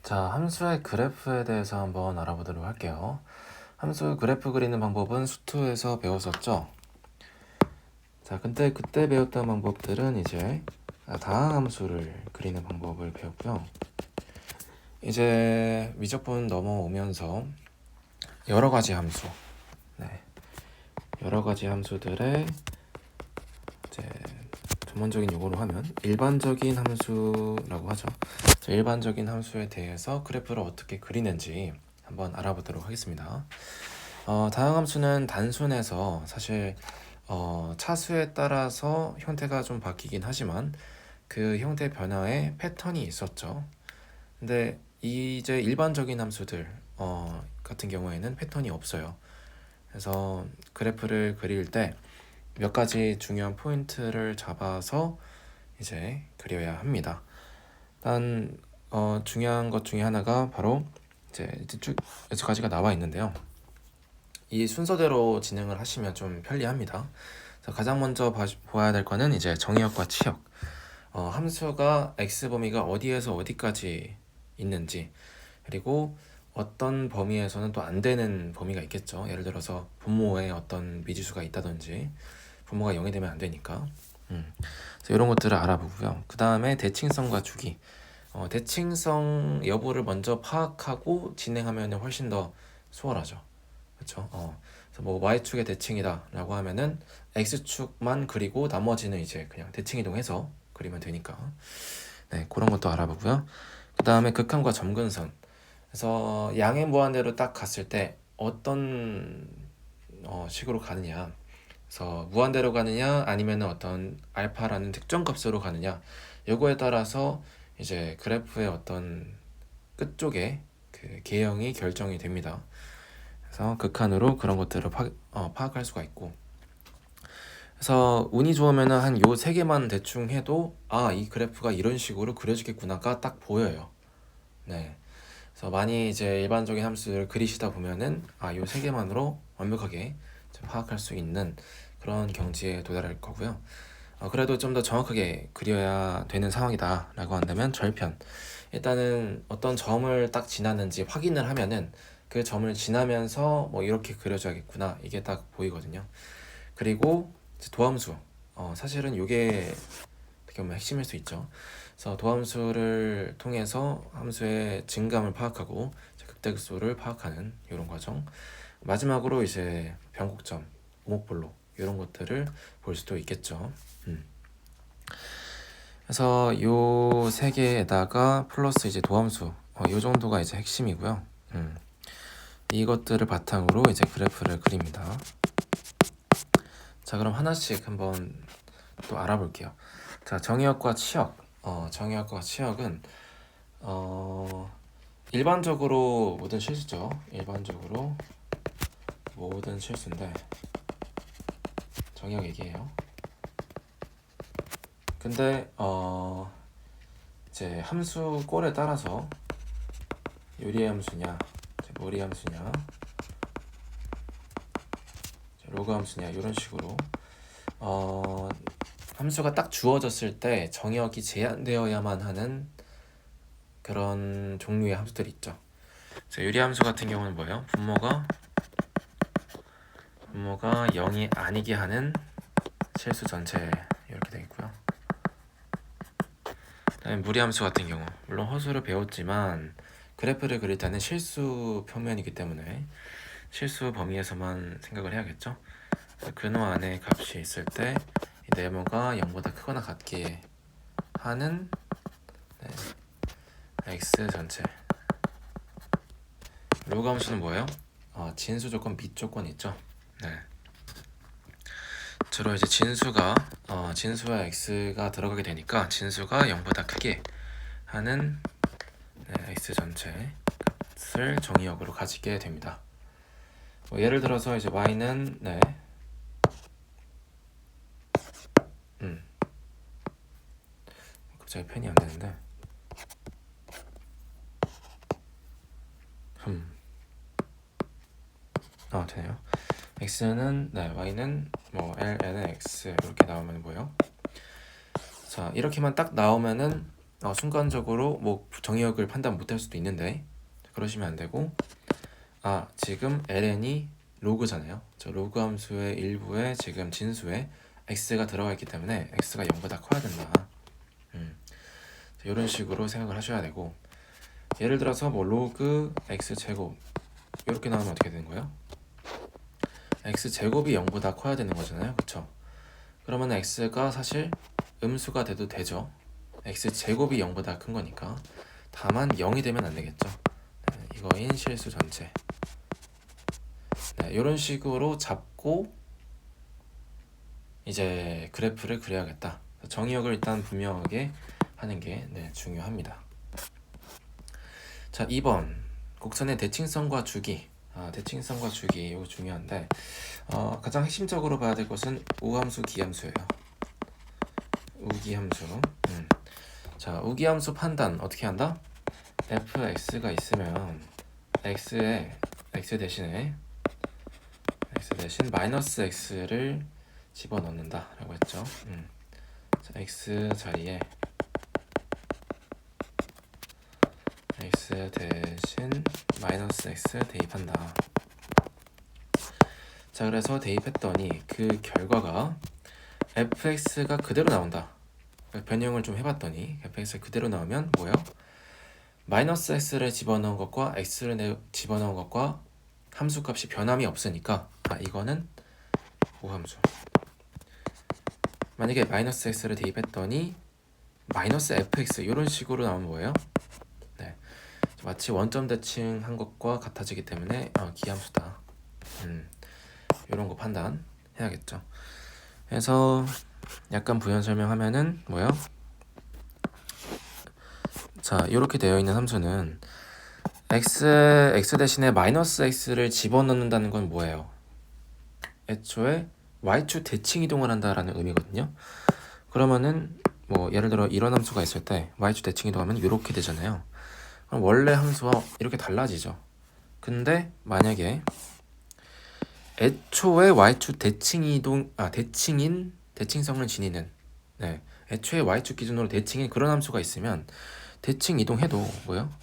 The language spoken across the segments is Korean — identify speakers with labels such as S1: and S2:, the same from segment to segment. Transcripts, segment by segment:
S1: 자, 함수의 그래프에 대해서 한번 알아보도록 할게요. 함수 그래프 그리는 방법은 수투에서 배웠었죠. 자, 근데 그때 배웠던 방법들은 이제 다항함수를 그리는 방법을 배웠고요. 이제 미적분 넘어오면서 여러 가지 함수, 여러 가지 함수들의 이제 전문적인 용어로 하면 일반적인 함수라고 하죠. 일반적인 함수에 대해서 그래프를 어떻게 그리는지 한번 알아보도록 하겠습니다. 다항함수는 단순해서 사실 차수에 따라서 형태가 좀 바뀌긴 하지만 그 형태 변화에 패턴이 있었죠. 근데 이제 일반적인 함수들 같은 경우에는 패턴이 없어요. 그래서 그래프를 그릴 때 몇 가지 중요한 포인트를 잡아서 이제 그려야 합니다. 일단 중요한 것 중에 하나가 바로 이제 쭉 여러 가지가 나와 있는데요. 이 순서대로 진행을 하시면 좀 편리합니다. 가장 먼저 보아야 될 거는 이제 정의역과 치역. 함수가 x 범위가 어디에서 어디까지 있는지, 그리고 어떤 범위에서는 또 안 되는 범위가 있겠죠. 예를 들어서 분모에 어떤 미지수가 있다든지 분모가 0이 되면 안 되니까. 이런 것들을 알아보고요. 그 다음에 대칭성과 주기. 대칭성 여부를 먼저 파악하고 진행하면 훨씬 더 수월하죠. 그렇죠? 그래서 뭐 y축의 대칭이다라고 하면은 x축만 그리고 나머지는 이제 그냥 대칭 이동해서 그리면 되니까. 네, 그런 것도 알아보고요. 그 다음에 극한과 점근선. 그래서 양의 무한대로 딱 갔을 때 어떤 식으로 가느냐. 그래서 무한대로 가느냐 아니면 어떤 알파라는 특정 값으로 가느냐. 요거에 따라서 이제 그래프의 어떤 끝쪽에 그 개형이 결정이 됩니다. 그래서 극한으로 그런 것들을 파악할 수가 있고, 그래서 운이 좋으면은 한 요 세 개만 대충 해도 이 그래프가 이런 식으로 그려지겠구나가 딱 보여요. 네. 그래서 많이 이제 일반적인 함수를 그리시다 보면은 요 세 개만으로 완벽하게 파악할 수 있는 그런 경지에 도달할 거고요. 그래도 좀 더 정확하게 그려야 되는 상황이다 라고 한다면 절편. 일단은 어떤 점을 딱 지났는지 확인을 하면은 그 점을 지나면서 뭐 이렇게 그려줘야겠구나 이게 딱 보이거든요. 그리고 도함수. 사실은 이게 어떻게 보면 핵심일 수 있죠. 그래서 도함수를 통해서 함수의 증감을 파악하고 극대극소를 파악하는 이런 과정. 마지막으로 이제 변곡점, 오목볼록 이런 것들을 볼 수도 있겠죠. 그래서 요 세 개에다가 플러스 이제 도함수 요 정도가 이제 핵심이고요. 이것들을 바탕으로 이제 그래프를 그립니다. 자, 그럼 하나씩 한번 또 알아볼게요. 자, 정의역과 치역. 정의역과 치역은 일반적으로 모든 실수죠. 일반적으로 모든 실수인데 정의역 얘기해요. 근데 이제 함수 꼴에 따라서 요리의 함수냐, 모리 함수냐, 로그 함수냐 이런 식으로 함수가 딱 주어졌을 때 정의역이 제한되어야만 하는 그런 종류의 함수들이 있죠. 요리 함수 같은 경우는 뭐예요? 분모가 0이 아니게 하는 실수 전체 이렇게 되겠고요. 그다음에 무리함수 같은 경우, 물론 허수를 배웠지만 그래프를 그릴 때는 실수 평면이기 때문에 실수 범위에서만 생각을 해야겠죠. 근호 안에 값이 있을 때 이 네모가 0보다 크거나 같게 하는 x 전체. 로그 함수는 뭐예요? 진수 조건, 밑 조건 있죠. 주로 이제 진수와 x가 들어가게 되니까 진수가 0보다 크게 하는 x 전체 값을 정의역으로 가지게 됩니다. 예를 들어서 이제 y는 갑자기 펜이 안 되는데 되네요. x는 y는 뭐 lnx 이렇게 나오면 뭐예요? 자, 이렇게만 딱 나오면은 순간적으로 뭐 정의역을 판단 못할 수도 있는데 그러시면 안 되고, 지금 ln이 로그잖아요. 저 로그 함수의 일부에 지금 진수에 x가 들어가 있기 때문에 x가 0보다 커야 된다. 이런 식으로 생각을 하셔야 되고, 예를 들어서 뭐 로그 x제곱 이렇게 나오면 어떻게 되는 거예요? x제곱이 0보다 커야 되는 거잖아요. 그쵸? 그러면 x가 사실 음수가 돼도 되죠. x제곱이 0보다 큰 거니까. 다만 0이 되면 안 되겠죠. 이거인 실수 전체. 이런 식으로 잡고 이제 그래프를 그려야겠다. 정의역을 일단 분명하게 하는 게 중요합니다. 자, 2번 곡선의 대칭성과 주기. 대칭성과 주기 이거 중요한데 가장 핵심적으로 봐야 될 것은 우함수, 기함수예요. 우기함수. 자, 우기함수 판단 어떻게 한다? fx가 있으면 x 대신 마이너스 x를 집어넣는다 라고 했죠. 자, x 자리에 x 대신 마이너스 x 대입한다. 자, 그래서 대입했더니 그 결과가 fx가 그대로 나온다. 변형을 좀 해봤더니 fx가 그대로 나오면 뭐예요? 마이너스 x를 집어넣은 것과 x를 집어넣은 것과 함수값이 변함이 없으니까 이거는 우함수. 만약에 마이너스 x를 대입했더니 마이너스 fx 이런 식으로 나오면 뭐예요? 마치 원점 대칭한 것과 같아지기 때문에 기함수다. 이런 거 판단해야겠죠. 그래서 약간 부연 설명하면은 뭐예요? 자, 이렇게 되어 있는 함수는 x 대신에 마이너스 x를 집어넣는다는 건 뭐예요? 애초에 y축 대칭 이동을 한다라는 의미거든요. 그러면은 뭐 예를 들어 이런 함수가 있을 때 y축 대칭 이동하면 이렇게 되잖아요. 그럼 원래 함수와 이렇게 달라지죠. 근데 만약에 애초에 y축 대칭성을 지니는 애초에 y축 기준으로 대칭인 그런 함수가 있으면 대칭 이동해도 뭐예요?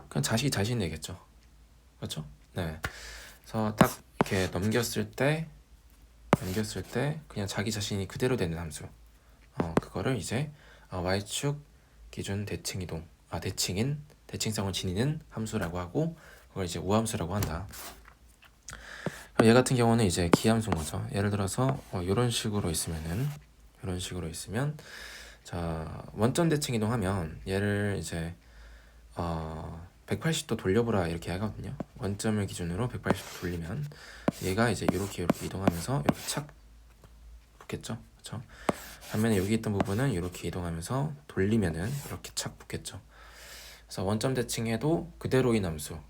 S1: 그냥 자신 내겠죠. 그렇죠? 그래서 딱 이렇게 넘겼을 때 그냥 자기 자신이 그대로 되는 함수. 그거를 이제 y축 기준 대칭 이동, 대칭성을 지니는 함수라고 하고 그걸 이제 우함수라고 한다. 얘 같은 경우는 이제 기함수인 거죠. 예를 들어서 이런 식으로 있으면 자, 원점 대칭 이동하면 얘를 이제 180도 돌려보라 이렇게 하거든요. 원점을 기준으로 180도 돌리면 얘가 이제 이렇게 이동하면서 이렇게 착 붙겠죠. 그렇죠? 반면에 여기 있던 부분은 이렇게 이동하면서 돌리면은 이렇게 착 붙겠죠. 그래서 원점 대칭해도 그대로인 함수,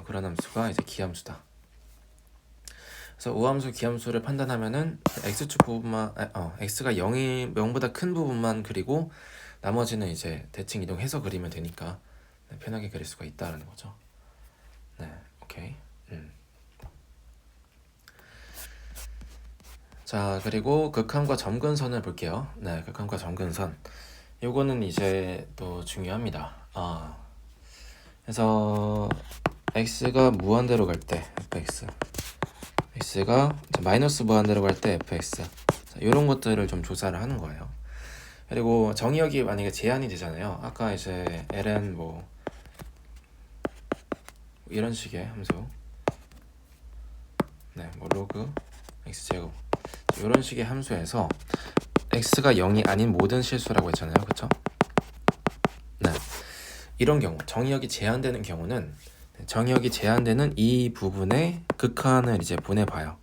S1: 그런 함수가 이제 기함수다. 그래서 우함수, 기함수를 판단하면은 x축 부분만, x가 0보다 큰 부분만 그리고 나머지는 이제 대칭 이동해서 그리면 되니까 편하게 그릴 수가 있다라는 거죠. 오케이. 자, 그리고 극한과 점근선을 볼게요. 극한과 점근선. 요거는 이제 또 중요합니다. 그래서 x가 무한대로 갈 때 fx, x가 마이너스 무한대로 갈 때 fx, 이런 것들을 좀 조사를 하는 거예요. 그리고 정의역이 만약에 제한이 되잖아요. 아까 이제 ln 뭐 이런 식의 함수, 뭐 로그 x제곱 이런 식의 함수에서 x가 0이 아닌 모든 실수라고 했잖아요. 그쵸? 이런 경우, 정의역이 제한되는 경우는 정의역이 제한되는 이 부분에 극한을 이제 보내봐요.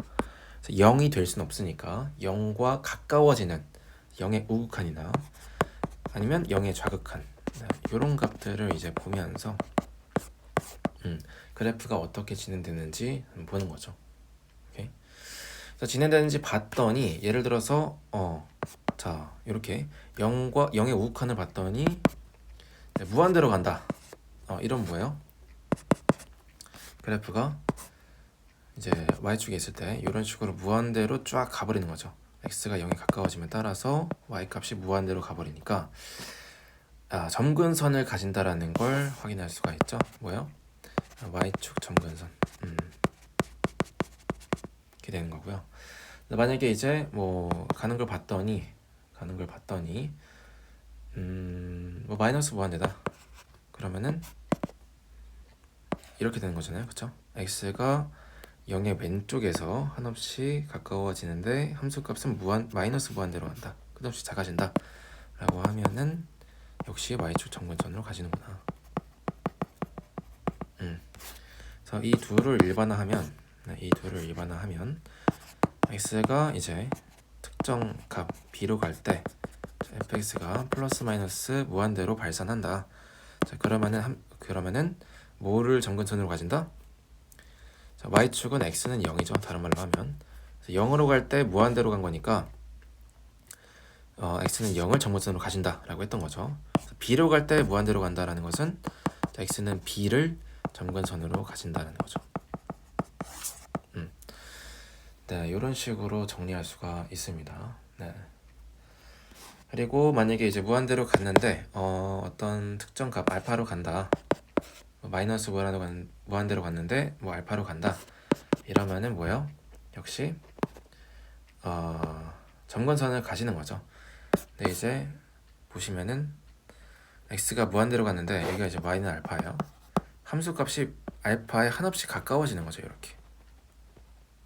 S1: 0이 될 수는 없으니까 0과 가까워지는 0의 우극한이나 아니면 0의 좌극한, 이런 값들을 이제 보면서 그래프가 어떻게 진행되는지 보는 거죠. 오케이? 그래서 진행되는지 봤더니 예를 들어서 자, 이렇게 0의 우극한을 봤더니 무한대로 간다. 이런 뭐예요? 그래프가 이제 y축에 있을 때 이런 식으로 무한대로 쫙 가버리는 거죠. x가 0에 가까워짐에 따라서 y 값이 무한대로 가버리니까 점근선을 가진다라는 걸 확인할 수가 있죠. 뭐요? y축 점근선. 이렇게 되는 거고요. 만약에 이제 뭐 가는 걸 봤더니 뭐 마이너스 무한대다. 그러면은 이렇게 되는 거잖아요. 그쵸? x가 0의 왼쪽에서 한없이 가까워지는데 함수값은 마이너스 무한대로 간다. 끝없이 작아진다. 라고 하면은 역시 y축 점근선으로 가지는구나. 그래서 이 둘을 일반화하면 x가 이제 특정 값 b로 갈 때 fx가 플러스 마이너스 무한대로 발산한다. 자, 그러면은 뭐를 점근선으로 가진다? 자, y축은 x는 0이죠. 다른 말로 하면 0으로 갈 때 무한대로 간 거니까 x는 0을 점근선으로 가진다라고 했던 거죠. b로 갈 때 무한대로 간다라는 것은 자, x는 b를 점근선으로 가진다는 거죠. 네, 이런 식으로 정리할 수가 있습니다. 네. 그리고 만약에 이제 무한대로 갔는데 어떤 특정 값 알파로 간다. 마이너스 무한대로 갔는데 뭐 알파로 간다. 이러면은 뭐예요? 역시 점근선을 가시는 거죠. 근데 이제 보시면은 x가 무한대로 갔는데 여기가 이제 y는 알파예요. 함수값이 알파에 한없이 가까워지는 거죠. 이렇게.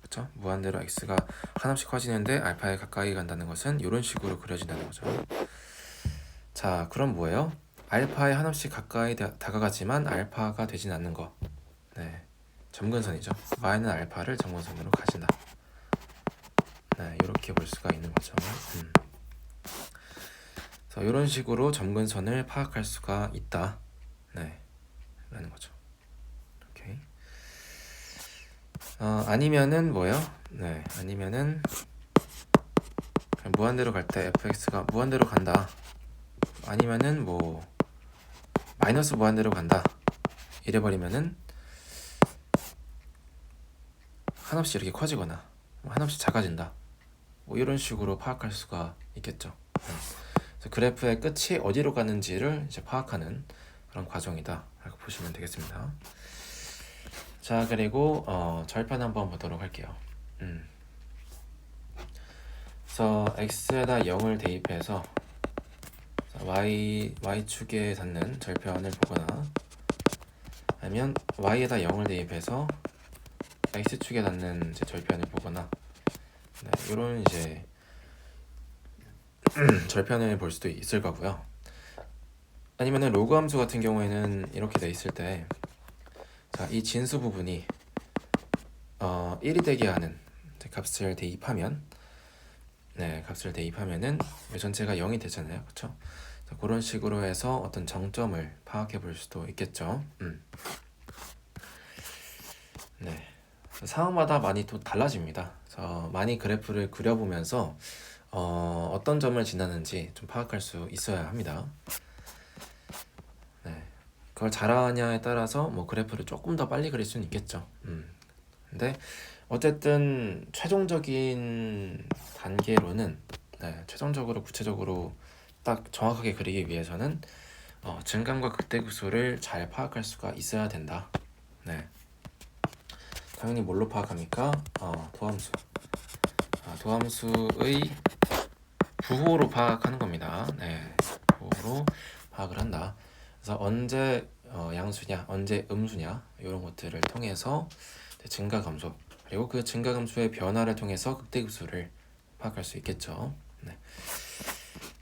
S1: 그렇죠? 무한대로 x가 한없이 커지는데 알파에 가까이 간다는 것은 이런 식으로 그려진다는 거죠. 자, 그럼 뭐예요? 알파에 한없이 가까이 다가가지만 알파가 되진 않는 거. 네, 점근선이죠. y는 알파를 점근선으로 가진다. 네, 이렇게 볼 수가 있는 거죠. 그래서 이런 식으로 점근선을 파악할 수가 있다. 네, 라는 거죠. 오케이. 아니면은 뭐요? 네, 아니면은 무한대로 갈 때 fx가 무한대로 간다. 아니면은 뭐 마이너스 무한대로 간다. 이래버리면은 한없이 이렇게 커지거나 한없이 작아진다. 뭐 이런 식으로 파악할 수가 있겠죠. 그래서 그래프의 끝이 어디로 가는지를 이제 파악하는 그런 과정이다라고 보시면 되겠습니다. 자, 그리고 절편 한번 보도록 할게요. 그래서 x에다 0을 대입해서 y축에 닿는 절편을 보거나 아니면 y에다 0을 대입해서 x축에 닿는 이제 절편을 보거나 네, 이런 이제 절편을 볼 수도 있을 거고요. 아니면은 로그 함수 같은 경우에는 이렇게 돼 있을 때 자, 이 진수 부분이 1이 되게 하는 값을 대입하면 값을 대입하면은 전체가 0이 되잖아요. 그렇죠? 그런 식으로 해서 어떤 정점을 파악해 볼 수도 있겠죠. 네. 상황마다 많이 또 달라집니다. 그래서 많이 그래프를 그려보면서 어떤 점을 지나는지 좀 파악할 수 있어야 합니다. 네. 그걸 잘하냐에 따라서 뭐 그래프를 조금 더 빨리 그릴 수는 있겠죠. 근데 어쨌든 최종적인 단계로는 최종적으로 구체적으로 딱 정확하게 그리기 위해서는 증감과 극대구수를 잘 파악할 수가 있어야 된다. 네. 당연히 뭘로 파악합니까? 도함수. 도함수의 부호로 파악하는 겁니다. 네, 부호로 파악을 한다. 그래서 언제 양수냐, 언제 음수냐 이런 것들을 통해서 증가 감소 그리고 그 증가 감소의 변화를 통해서 극대구수를 파악할 수 있겠죠. 네.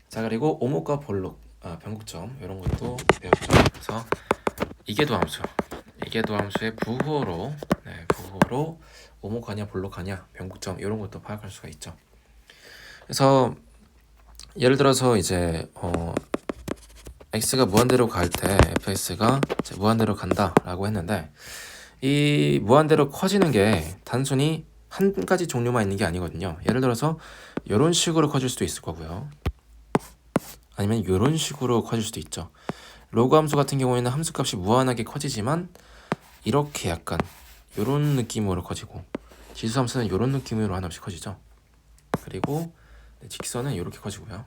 S1: 자, 그리고 오목과 볼록, 변곡점 이런 것도 배웠죠. 그래서 이계도함수의 부호로 오목하냐 볼록하냐 변곡점 이런 것도 파악할 수가 있죠. 그래서 예를 들어서 이제 x가 무한대로 갈 때 fx가 무한대로 간다라고 했는데 이 무한대로 커지는 게 단순히 한 가지 종류만 있는 게 아니거든요. 예를 들어서 이런 식으로 커질 수도 있을 거고요. 아니면 이런 식으로 커질 수도 있죠. 로그 함수 같은 경우에는 함수값이 무한하게 커지지만 이렇게 약간 이런 느낌으로 커지고 지수 함수는 이런 느낌으로 한없이 커지죠. 그리고 직선은 이렇게 커지고요.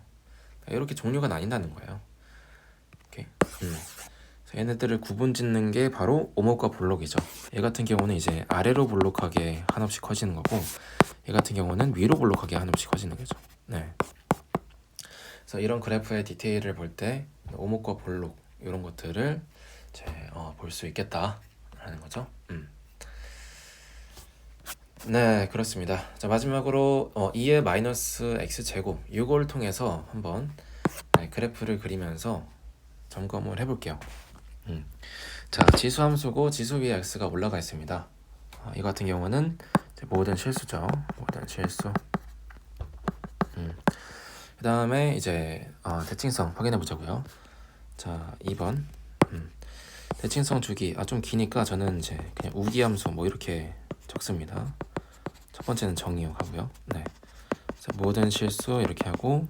S1: 이렇게 종류가 나뉜다는 거예요. 오케이. 그래서 얘네들을 구분 짓는 게 바로 오목과 볼록이죠. 얘 같은 경우는 이제 아래로 볼록하게 한없이 커지는 거고, 얘 같은 경우는 위로 볼록하게 한없이 커지는 거죠. 네. 그래서 이런 그래프의 디테일을 볼 때 오목과 볼록 이런 것들을 볼 수 있겠다라는 거죠. 네, 그렇습니다. 자, 마지막으로 2의 마이너스 x 제곱 이걸 통해서 한번 그래프를 그리면서 점검을 해볼게요. 자, 지수 함수고 지수 위에 x가 올라가 있습니다. 이 같은 경우는 모든 실수죠. 모든 실수. 그 다음에 이제 대칭성 확인해 보자고요. 자, 2번. 대칭성 주기 좀 기니까 저는 이제 그냥 우기 함수 뭐 이렇게 적습니다. 첫 번째는 정의역 하고요. 네. 자, 모든 실수 이렇게 하고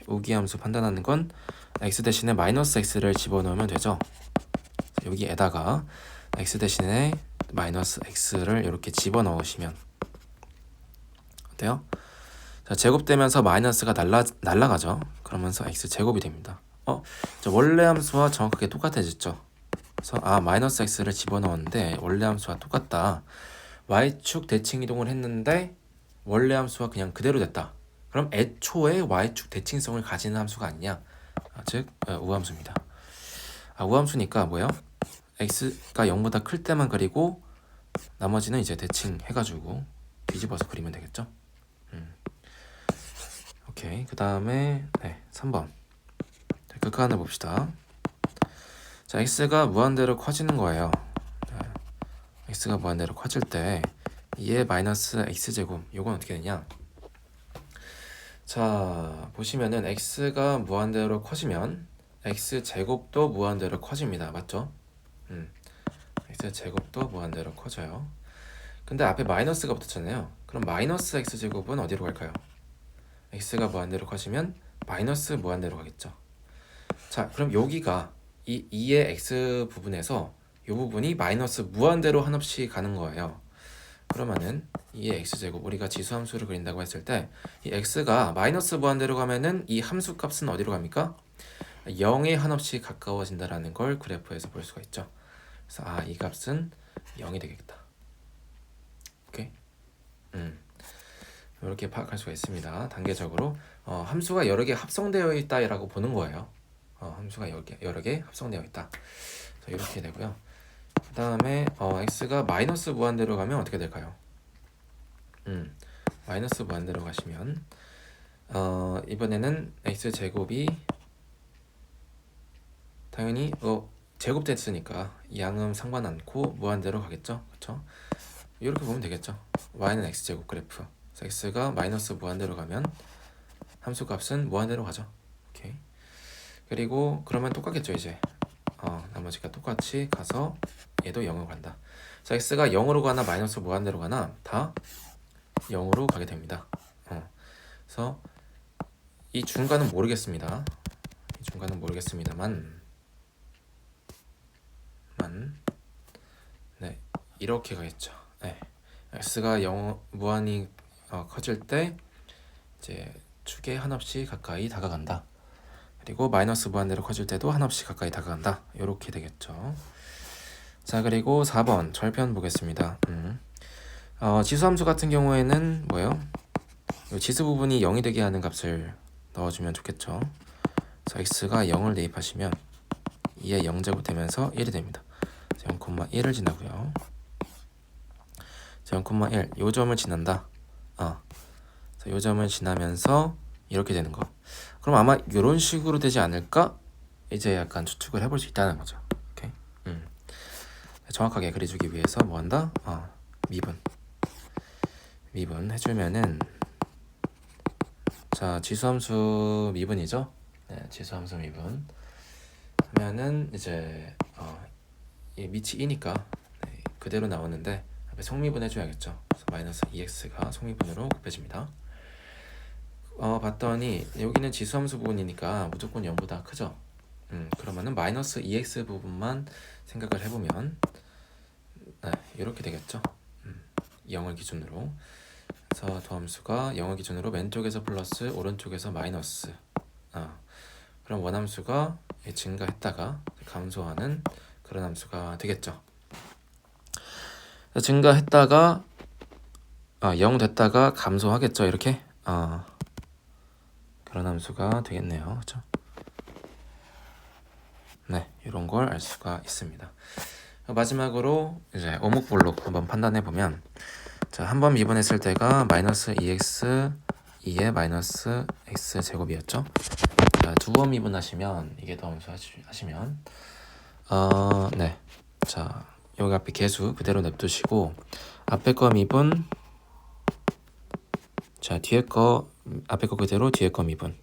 S1: 우기 함수 판단하는 건 x 대신에 마이너스 x를 집어넣으면 되죠. 여기에다가 x 대신에 마이너스 x를 이렇게 집어넣으시면 어때요? 자, 제곱되면서 마이너스가 날라가죠. 그러면서 x 제곱이 됩니다. 저 원래 함수와 정확하게 똑같아졌죠. 그래서 마이너스 x를 집어넣었는데 원래 함수와 똑같다. y축 대칭 이동을 했는데 원래 함수와 그냥 그대로 됐다. 그럼 애초에 y축 대칭성을 가지는 함수가 아니냐? 즉 우함수입니다. 우함수니까 뭐예요? x가 0보다 클 때만 그리고 나머지는 이제 대칭 해가지고 뒤집어서 그리면 되겠죠. 오케이. 그 다음에 3번 극한을 봅시다. 자, x가 무한대로 커지는 거예요. x가 무한대로 커질 때 2의 마이너스 x제곱 요건 어떻게 되냐? 자, 보시면은 x가 무한대로 커지면 x제곱도 무한대로 커집니다. 맞죠? x제곱도 무한대로 커져요. 근데 앞에 마이너스가 붙었잖아요. 그럼 마이너스 x제곱은 어디로 갈까요? x가 무한대로 커지면 마이너스 무한대로 가겠죠. 자, 그럼 여기가 이 2의 x 부분에서 이 부분이 마이너스 무한대로 한없이 가는 거예요. 그러면은 2의 x제곱 우리가 지수함수를 그린다고 했을 때 이 x가 마이너스 무한대로 가면은 이 함수 값은 어디로 갑니까? 0에 한없이 가까워진다라는 걸 그래프에서 볼 수가 있죠. 그래서 이 값은 0이 되겠다. 오케이? 이렇게 파악할 수가 있습니다. 단계적으로 함수가 여러 개 합성되어 있다라고 보는 거예요. 함수가 여러 개 합성되어 있다. 이렇게 되고요. 그 다음에 x가 마이너스 무한대로 가면 어떻게 될까요? 마이너스 무한대로 가시면 이번에는 x제곱이 당연히 제곱됐으니까 양음 상관 않고 무한대로 가겠죠. 그렇죠? 이렇게 보면 되겠죠. y는 x제곱 그래프. x가 마이너스 무한대로 가면 함수 값은 무한대로 가죠. 오케이. 그리고 그러면 똑같겠죠. 이제 나머지가 똑같이 가서 얘도 0으로 간다. 자, x가 0으로 가나 마이너스 무한대로 가나 다 0으로 가게 됩니다. 그래서 이 중간은 모르겠습니다. 이 중간은 모르겠습니다만 이렇게 가겠죠. x가 0 무한이 커질 때 이제 축에 한없이 가까이 다가간다. 그리고 마이너스 무한대로 커질 때도 한없이 가까이 다가간다. 이렇게 되겠죠. 자, 그리고 4번 절편 보겠습니다. 지수함수 같은 경우에는 뭐예요? 지수 부분이 0이 되게 하는 값을 넣어주면 좋겠죠. 자, x가 0을 대입하시면 2의 0제곱 되면서 1이 됩니다. 0,1을 지나고요. 0,1 요 점을 지난다. 요 점을 지나면서 이렇게 되는 거. 그럼 아마 이런 식으로 되지 않을까? 이제 약간 추측을 해볼 수 있다는 거죠. 오케이. 정확하게 그려주기 위해서 뭐 한다? 미분 해주면은 자, 지수함수 미분이죠. 네, 지수함수 미분 하면은 이제 이 밑이 2니까 그대로 나오는데 앞에 속미분 해줘야겠죠. 그래서 마이너스 2x가 속미분으로 곱해집니다. 봤더니 여기는 지수함수 부분이니까 무조건 0보다 크죠. 그러면은 마이너스 2x 부분만 생각을 해보면 이렇게 되겠죠. 0을 기준으로. 그래서 도함수가 0을 기준으로 왼쪽에서 플러스 오른쪽에서 마이너스 그럼 원함수가 증가했다가 감소하는 그런 함수가 되겠죠. 증가했다가 0 됐다가 감소하겠죠. 이렇게 그런 함수가 되겠네요. 그렇죠? 네, 이런 걸 알 수가 있습니다. 마지막으로 이제 오목볼록 한번 판단해 보면, 자, 한번 미분했을 때가 마이너스 2x 2의 마이너스 x 제곱이었죠. 자, 두 번 미분하시면 이게 더함수 하시면 네, 자, 여기 앞에 개수 그대로 냅두시고 앞에 거 미분, 자, 뒤에 거 앞에 거 그대로 뒤에 거 미분.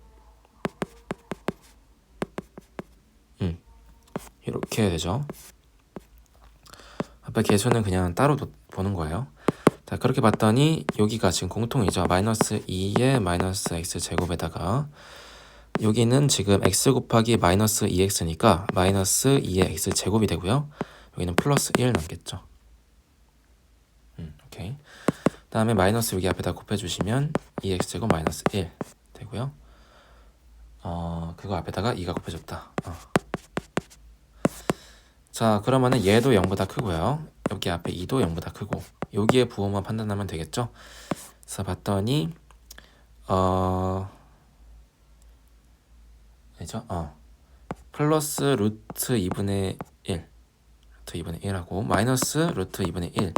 S1: 이렇게 되죠. 앞에 개수는 그냥 따로 보는 거예요. 자, 그렇게 봤더니 여기가 지금 공통이죠. 마이너스 2의 마이너스 x 제곱에다가 여기는 지금 x 곱하기 마이너스 2x니까 마이너스 2의 x 제곱이 되고요. 여기는 플러스 1 남겠죠. 오케이. 다음에 마이너스 여기 앞에다 곱해주시면 2x 제곱 마이너스 1 되고요. 그거 앞에다가 2가 곱해졌다. 자, 그러면은 얘도 0보다 크고요. 여기 앞에 2도 0보다 크고 여기에 부호만 판단하면 되겠죠. 그래서 봤더니 그죠? 플러스 루트 2분의 1 루트 2분의 1하고 마이너스 루트 2분의 1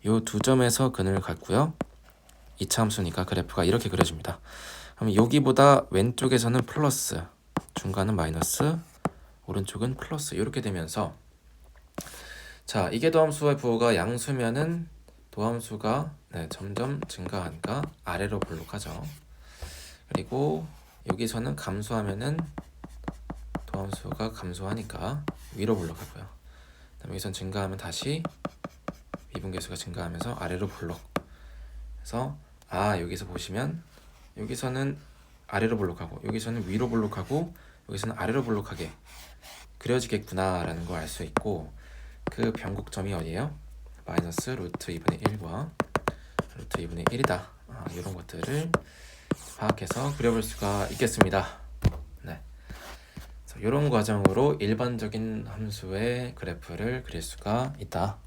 S1: 요 두 점에서 근을 갖고요. 이차함수니까 그래프가 이렇게 그려집니다. 그럼 여기보다 왼쪽에서는 플러스, 중간은 마이너스, 오른쪽은 플러스 이렇게 되면서, 자, 이게 도함수의 부호가 양수면은 도함수가 점점 증가하니까 아래로 볼록하죠. 그리고 여기서는 감소하면은 도함수가 감소하니까 위로 볼록하고요. 그다음에 여기선 증가하면 다시 미분계수가 증가하면서 아래로 볼록. 그래서 여기서 보시면 여기서는 아래로 볼록하고 여기서는 위로 볼록하고 여기서는 아래로 볼록하게 그려지겠구나라는 걸 알 수 있고, 그 변곡점이 어디예요? 마이너스 루트 2분의 1과 루트 2분의 1이다. 이런 것들을 파악해서 그려볼 수가 있겠습니다. 네, 이런 과정으로 일반적인 함수의 그래프를 그릴 수가 있다.